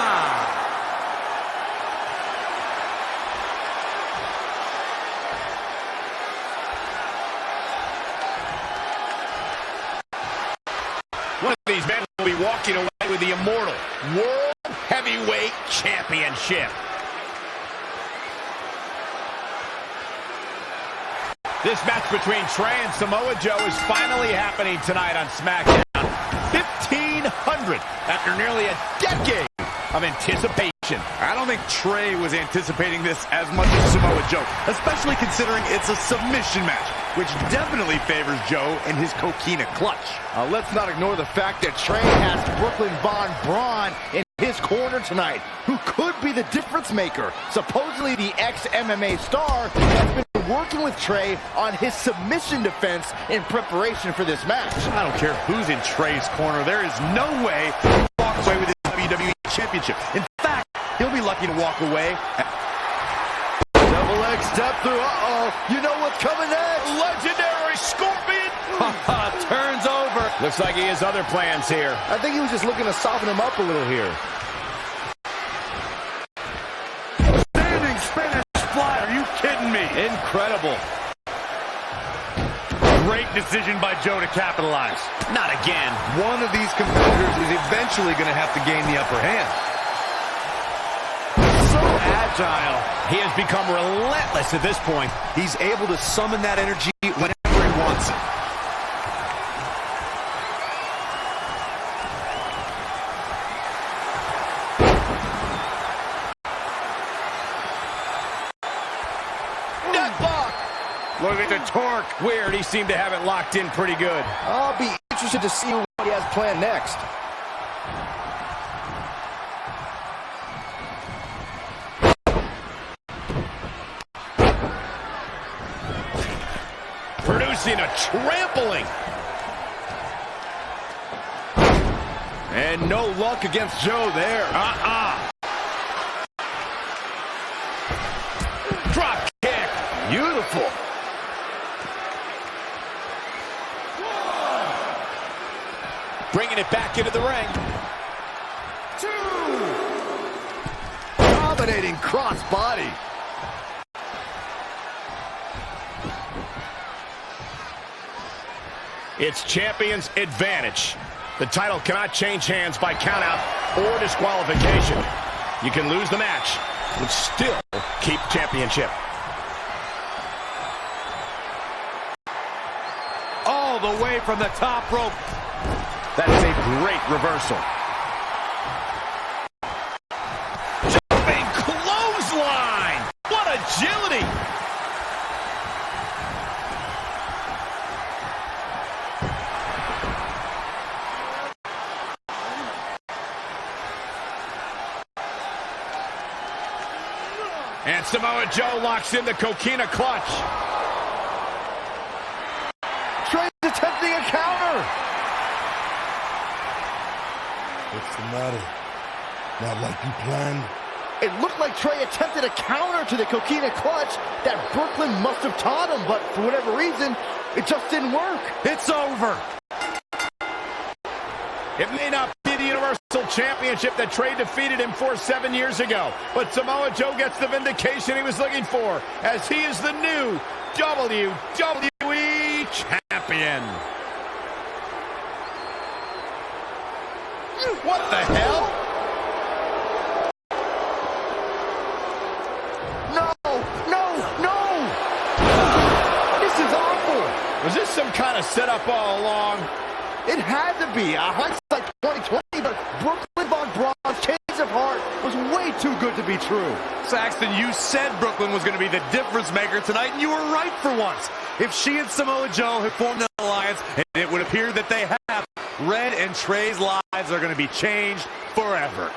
One of these men will be walking away with the immortal World Heavyweight Championship. This match between Trey and Samoa Joe is finally happening tonight on SmackDown. 1,500 after nearly a decade of anticipation. I don't think Trey was anticipating this as much as Samoa Joe, especially considering it's a submission match, which definitely favors Joe and his Coquina clutch. Let's not ignore the fact that Trey has Brooklyn Von Braun in his corner tonight, who could be the difference maker. Supposedly the ex-MMA star has been working with Trey on his submission defense in preparation for this match. I don't care who's in Trey's corner. There is no way he walks away with his WWE Championship. In fact, he'll be lucky to walk away. Double leg step through. Uh-oh. You know what's coming next. Legendary Scorpion. Turns over. Looks like he has other plans here. I think he was just looking to soften him up a little here. Standing Spanish fly. Are you kidding me? Incredible. Great decision by Joe to capitalize. Not again. One of these competitors is eventually going to have to gain the upper hand. So agile. He has become relentless at this point. He's able to summon that energy whenever he wants it. Look at the torque. Weird, he seemed to have it locked in pretty good. I'll be interested to see what he has planned next. Producing a trampling. And no luck against Joe there. Drop kick. Beautiful. Bringing it back into the ring. Dominating cross body. It's champion's advantage. The title cannot change hands by countout or disqualification. You can lose the match, but still keep championship. All the way from the top rope. That is a great reversal. Jumping clothesline. What agility. And Samoa Joe locks in the Coquina clutch. Trey's attempting a counter. What's the matter? Not like you planned? It looked like Trey attempted a counter to the Coquina clutch that Brooklyn must have taught him, but for whatever reason, it just didn't work. It's over. It may not be the Universal Championship that Trey defeated him for 7 years ago, but Samoa Joe gets the vindication he was looking for, as he is the new WWE Champion. What the hell? No! This is awful. Was this some kind of setup all along? It had to be. Hindsight 2020, but Brooklyn Von Braun's change of heart was way too good to be true. Saxton, you said Brooklyn was going to be the difference maker tonight, and you were right for once. If she and Samoa Joe have formed an alliance, and it would appear that they have, Red and Trey's lives are going to be changed forever.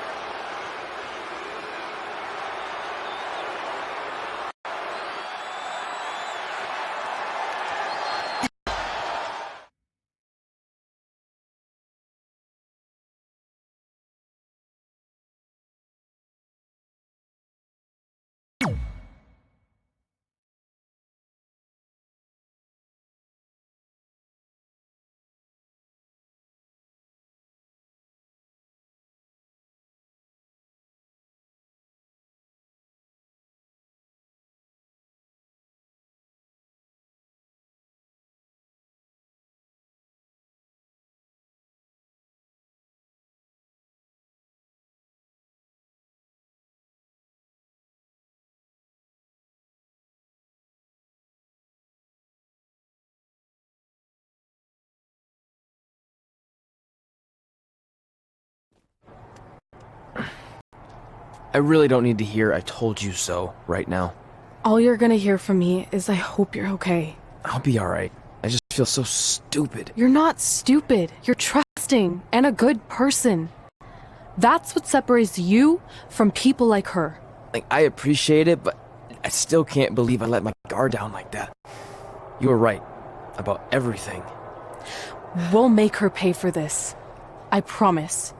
I really don't need to hear "I told you so" right now. All you're gonna hear from me is I hope you're okay. I'll be alright. I just feel so stupid. You're not stupid. You're trusting and a good person. That's what separates you from people like her. Like, I appreciate it, but I still can't believe I let my guard down like that. You were right about everything. We'll make her pay for this. I promise.